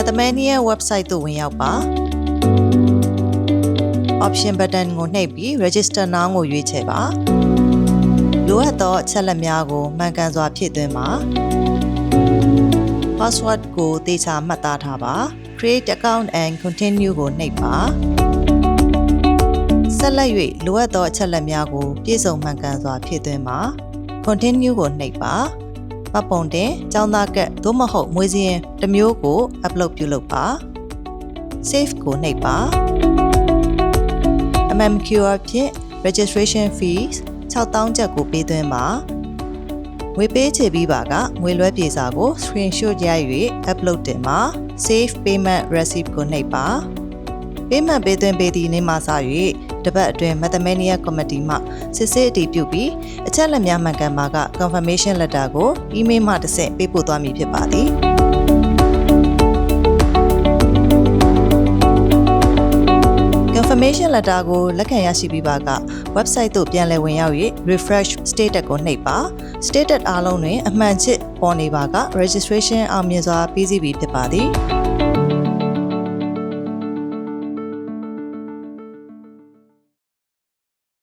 Mathemania website သို့ဝင်ရောက်ပါ Option button ကိုနှိပ်ပြီး Register now ကိုရွေးချယ်ပါလိုအပ်သောအချက်အလက်များကိုမှန်ကန်စွာဖြည့်သွင်းပါ Password ကိုသေချာမှတ်သားထားပါ Create account and continue ကိုနှိပ်ပါဆက်လက်၍လိုအပ်သောအချက်အလက်များကိုပြည့်စုံမှန်ကန်စွာဖြည့်သွင်းပါ Continue ကိုနှိပ်ပါမှတ်ပုံတင်ကျောင်းသားကတ်သို့မဟုတ်မွေးစာရင်းတစ်မျိုးကို upload ပြုလုပ်ပါ Save ကိုနှိပ်ပါ MMQR ဖြင့် registration fees 6000ကျပ်ကိုပေးသွင်းပါငွေပေးချေပြီးပါကငွေလွှဲပြေစာကို screenshot ရိုက်၍ upload တင်ပါ Save payment receipt ကိုနှိပ်ပါ payment ပေးသွင်းပေးသည့်နေ့မှစ၍တပတ်အတွင်း Mathemania Committee မှစစ်ဆေးအတည်ပြုပြီးအချက်အလက်များမှန်ကန်ပါက confirmation letter ကို email မှတစ်ဆင့်ပေးပို့သွားမည်ဖြစ်ပါသည် confirmation letter ကိုလက်ခံရရှိပြီးပါက website သို့ပြန်လည်ဝင်ရောက်၍ refresh status ကိုနှိပ်ပါ status အားလုံးတွင်အမှန်ချစ်ပေါ်နေပါက registration အောင်မြင်စွာပြီးစီးပြီဖြစ်ပါသည်